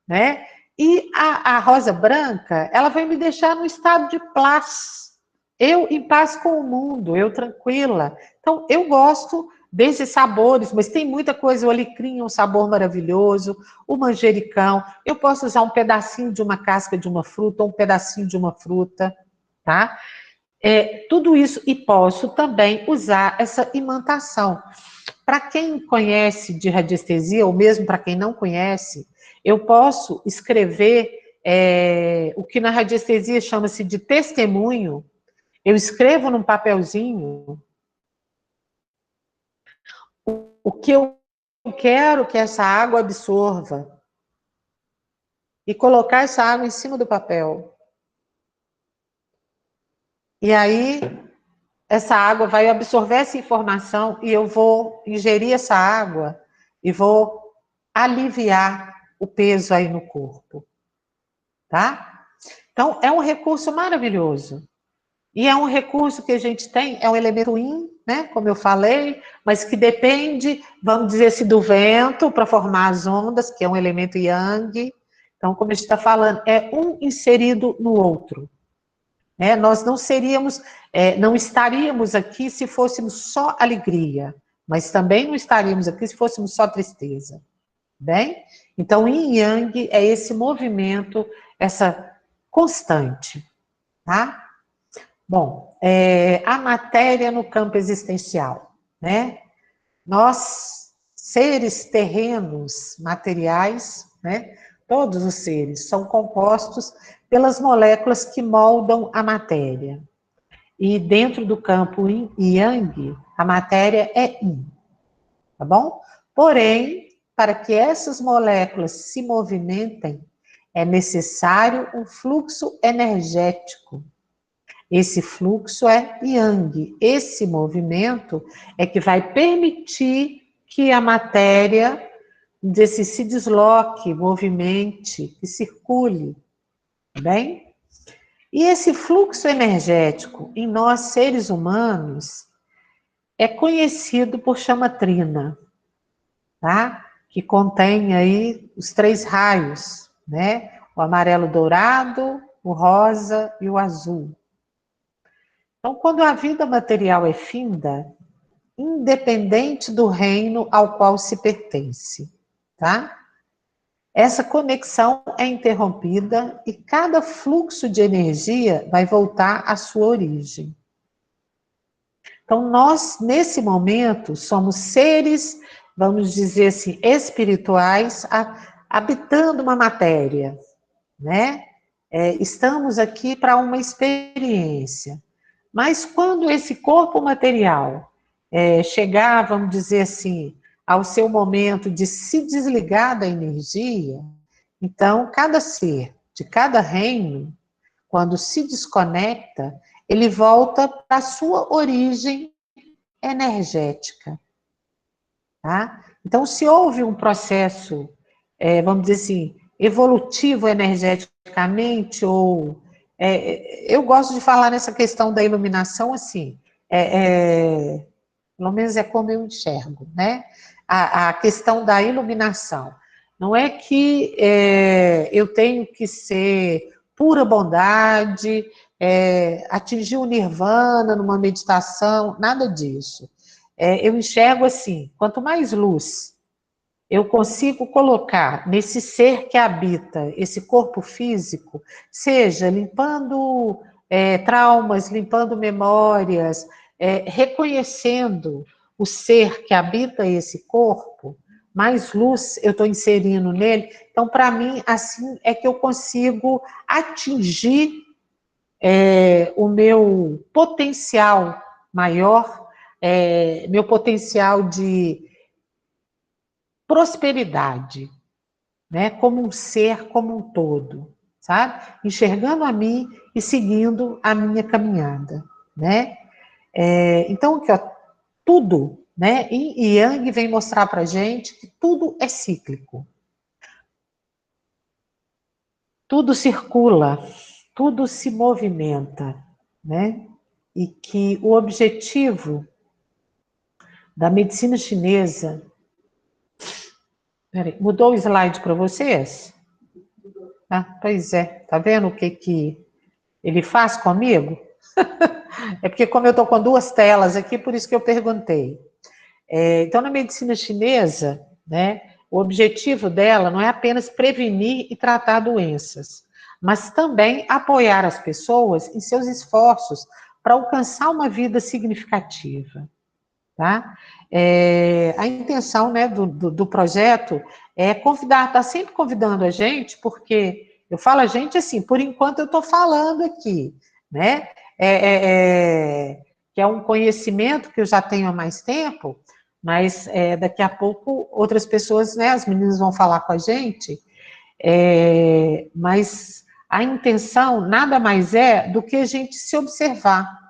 né? E a rosa branca, ela vai me deixar no estado de paz. Eu em paz com o mundo, eu tranquila. Então, eu gosto desses sabores, mas tem muita coisa. O alecrim é um sabor maravilhoso, o manjericão. Eu posso usar um pedacinho de uma casca de uma fruta, ou um pedacinho de uma fruta, tá? Tudo isso, e posso também usar essa imantação. Para quem conhece de radiestesia, ou mesmo para quem não conhece, eu posso escrever o que na radiestesia chama-se de testemunho. Eu escrevo num papelzinho o que eu quero que essa água absorva e colocar essa água em cima do papel. E aí, essa água vai absorver essa informação e eu vou ingerir essa água e vou aliviar o peso aí no corpo, tá? Então, é um recurso maravilhoso. E é um recurso que a gente tem, é um elemento yin, né, como eu falei, mas que depende, vamos dizer assim, do vento para formar as ondas, que é um elemento yang. Então, como a gente está falando, é um inserido no outro. Nós não seríamos, não estaríamos aqui se fôssemos só alegria, mas também não estaríamos aqui se fôssemos só tristeza. Bem? Então, yin e yang é esse movimento, essa constante, tá? Bom, a matéria no campo existencial, né? Nós, seres terrenos, materiais, né? Todos os seres são compostos pelas moléculas que moldam a matéria. E dentro do campo yin e yang, a matéria é yin, tá bom? Porém, para que essas moléculas se movimentem, é necessário um fluxo energético. Esse fluxo é yang. Esse movimento é que vai permitir que a matéria se desloque, movimente, que circule. tá bem? E esse fluxo energético em nós, seres humanos, é conhecido por chamatrina, tá? Que contém aí os 3 raios, né? O amarelo dourado, o rosa e o azul. Então, quando a vida material é finda, independente do reino ao qual se pertence, tá? Essa conexão é interrompida e cada fluxo de energia vai voltar à sua origem. Então, nós, nesse momento, somos seres, vamos dizer assim, espirituais, habitando uma matéria, né? Estamos aqui para uma experiência. Mas quando esse corpo material chegar, vamos dizer assim, ao seu momento de se desligar da energia, então, cada ser de cada reino, quando se desconecta, ele volta para a sua origem energética. Tá? Então, se houve um processo, vamos dizer assim, evolutivo energeticamente, ou... eu gosto de falar nessa questão da iluminação assim, pelo menos é como eu enxergo, né? A questão da iluminação. Não é que eu tenho que ser pura bondade, atingir o nirvana numa meditação, nada disso. Eu enxergo assim, quanto mais luz eu consigo colocar nesse ser que habita esse corpo físico, seja limpando traumas, limpando memórias, reconhecendo o ser que habita esse corpo, mais luz eu estou inserindo nele. Então, para mim, assim é que eu consigo atingir o meu potencial maior, meu potencial de prosperidade, né? Como um ser, como um todo, sabe? Enxergando a mim e seguindo a minha caminhada, né? Então, aqui, ó, tudo, né? E Yang vem mostrar para gente que tudo é cíclico. Tudo circula, tudo se movimenta, né? E que o objetivo da medicina chinesa... Peraí, mudou o slide para vocês? Ah, pois é, tá vendo o que ele faz comigo? É porque como eu estou com 2 telas aqui, por isso que eu perguntei. Então, na medicina chinesa, né, o objetivo dela não é apenas prevenir e tratar doenças, mas também apoiar as pessoas em seus esforços para alcançar uma vida significativa. Tá? A intenção, né, do projeto é convidar, está sempre convidando a gente, porque eu falo a gente assim, por enquanto eu estou falando aqui, né? Que é um conhecimento que eu já tenho há mais tempo, mas daqui a pouco outras pessoas, né, as meninas vão falar com a gente, mas a intenção nada mais é do que a gente se observar.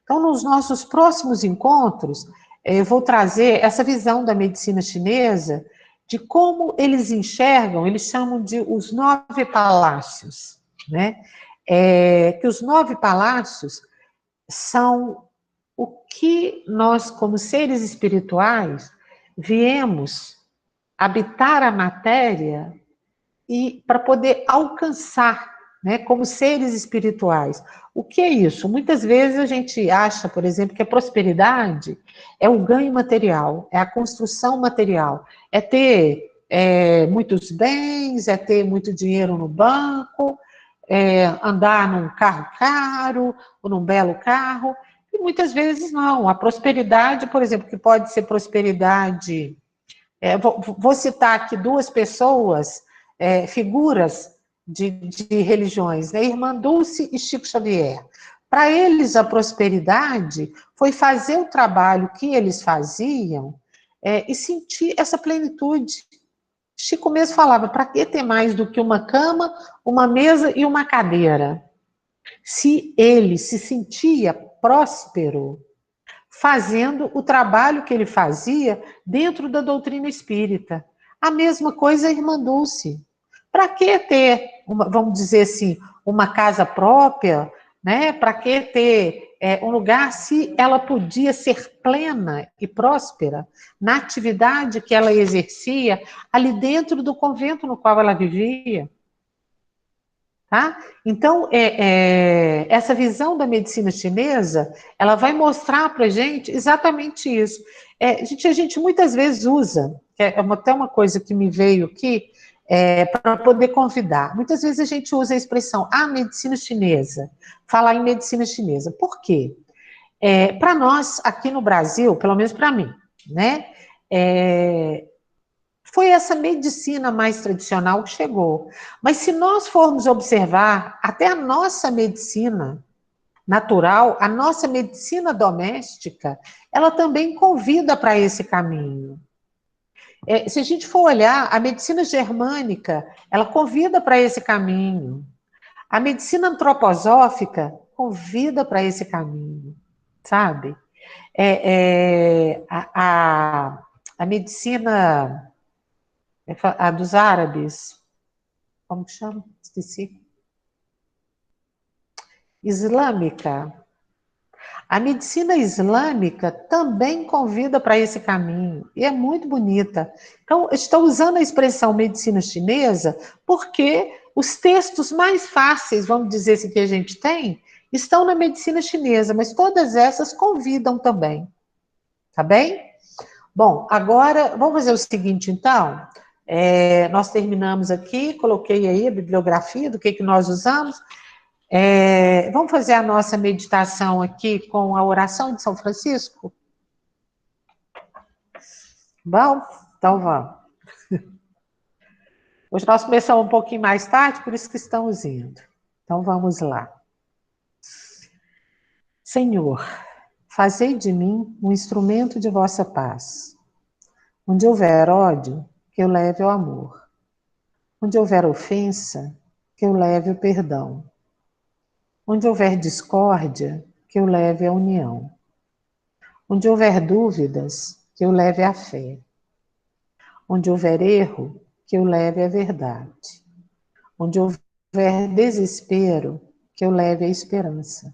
Então, nos nossos próximos encontros, eu vou trazer essa visão da medicina chinesa, de como eles enxergam, eles chamam de os 9 palácios, né? Que os 9 palácios são o que nós, como seres espirituais, viemos habitar a matéria e para poder alcançar, né, como seres espirituais. O que é isso? Muitas vezes a gente acha, por exemplo, que a prosperidade é o ganho material, é a construção material, é ter muitos bens, é ter muito dinheiro no banco, andar num carro caro, ou num belo carro, e muitas vezes não. A prosperidade, por exemplo, que pode ser prosperidade... vou citar aqui 2 pessoas, figuras de religiões, né? Irmã Dulce e Chico Xavier. Para eles, a prosperidade foi fazer o trabalho que eles faziam e sentir essa plenitude. Chico mesmo falava, para que ter mais do que uma cama, uma mesa e uma cadeira? Se ele se sentia próspero, fazendo o trabalho que ele fazia dentro da doutrina espírita. A mesma coisa a irmã Dulce. para que ter, vamos dizer assim, uma casa própria, né? Para que ter um lugar se ela podia ser plena e próspera na atividade que ela exercia ali dentro do convento no qual ela vivia? Tá? Então, essa visão da medicina chinesa, ela vai mostrar para a gente exatamente isso. A gente muitas vezes usa, até uma coisa que me veio aqui, para poder convidar. Muitas vezes a gente usa a expressão, medicina chinesa, falar em medicina chinesa. Por quê? Para nós, aqui no Brasil, pelo menos para mim, né? Foi essa medicina mais tradicional que chegou. Mas se nós formos observar, até a nossa medicina natural, a nossa medicina doméstica, ela também convida para esse caminho. Se a gente for olhar, a medicina germânica, ela convida para esse caminho. A medicina antroposófica convida para esse caminho, sabe? A medicina a dos árabes, como que chama? Esqueci. Islâmica. A medicina islâmica também convida para esse caminho, e é muito bonita. Então, estou usando a expressão medicina chinesa porque os textos mais fáceis, vamos dizer assim, que a gente tem, estão na medicina chinesa, mas todas essas convidam também. Tá bem? Bom, agora, vamos fazer o seguinte, então. Nós terminamos aqui, coloquei aí a bibliografia do que nós usamos. Vamos fazer a nossa meditação aqui com a oração de São Francisco? Bom, então vamos. Hoje nós começamos um pouquinho mais tarde, por isso que estamos indo. Então vamos lá. Senhor, fazei de mim um instrumento de vossa paz. Onde houver ódio, que eu leve o amor. Onde houver ofensa, que eu leve o perdão. Onde houver discórdia, que eu leve a união. Onde houver dúvidas, que eu leve a fé. Onde houver erro, que eu leve a verdade. Onde houver desespero, que eu leve a esperança.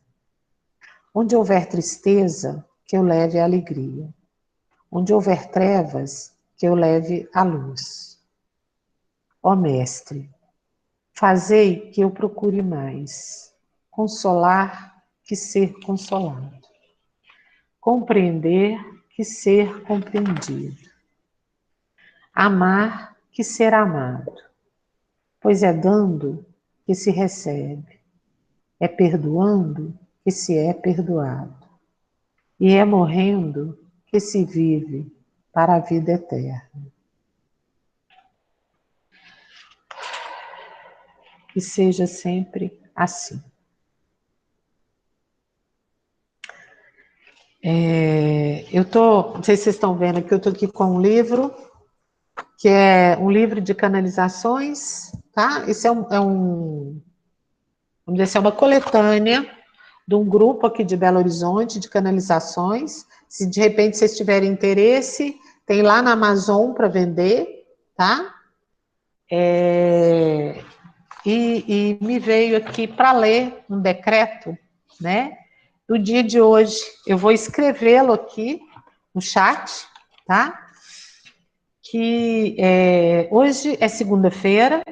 Onde houver tristeza, que eu leve a alegria. Onde houver trevas, que eu leve a luz. Ó Mestre, fazei que eu procure mais consolar que ser consolado, compreender que ser compreendido, amar que ser amado, pois é dando que se recebe, é perdoando que se é perdoado, e é morrendo que se vive para a vida eterna. Que seja sempre assim. Não sei se vocês estão vendo aqui, eu estou aqui com um livro, que é um livro de canalizações, tá? Esse vamos dizer assim, é uma coletânea de um grupo aqui de Belo Horizonte de canalizações. Se de repente vocês tiverem interesse, tem lá na Amazon para vender, tá? E me veio aqui para ler um decreto, né? Do dia de hoje. Eu vou escrevê-lo aqui no chat, tá? Que hoje é segunda-feira,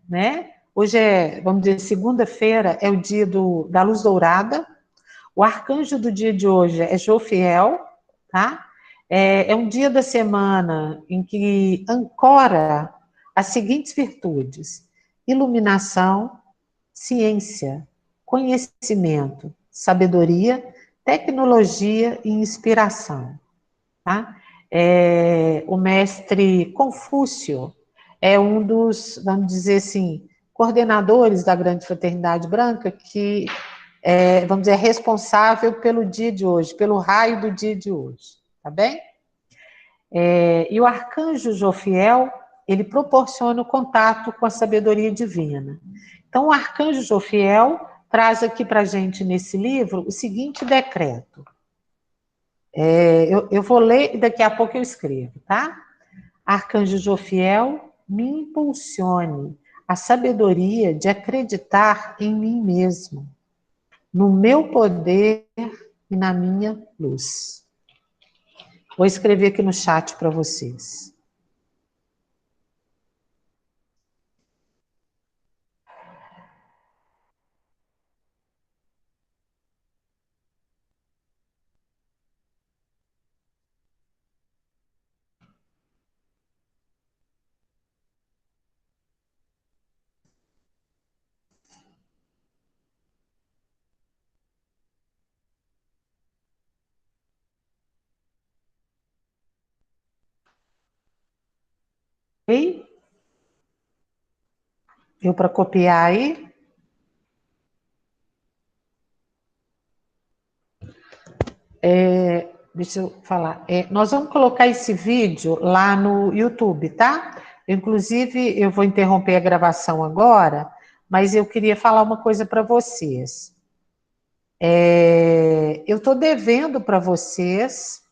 né? Hoje vamos dizer, segunda-feira é o dia da luz dourada. O arcanjo do dia de hoje é Jofiel, tá? É um dia da semana em que ancora as seguintes virtudes: iluminação, ciência, conhecimento, sabedoria, tecnologia e inspiração, tá? O mestre Confúcio é um dos, vamos dizer assim, coordenadores da Grande Fraternidade Branca, que vamos dizer, é responsável pelo dia de hoje, pelo raio do dia de hoje, tá bem? E o arcanjo Jofiel, ele proporciona o contato com a sabedoria divina. Então, o arcanjo Jofiel traz aqui para a gente, nesse livro, o seguinte decreto. Eu vou ler e daqui a pouco eu escrevo, tá? Arcanjo Jofiel, me impulsione a sabedoria de acreditar em mim mesmo, no meu poder e na minha luz. Vou escrever aqui no chat para vocês. Ok? Deu para copiar aí? Deixa eu falar. Nós vamos colocar esse vídeo lá no YouTube, tá? Inclusive, eu vou interromper a gravação agora, mas eu queria falar uma coisa para vocês. Eu estou devendo para vocês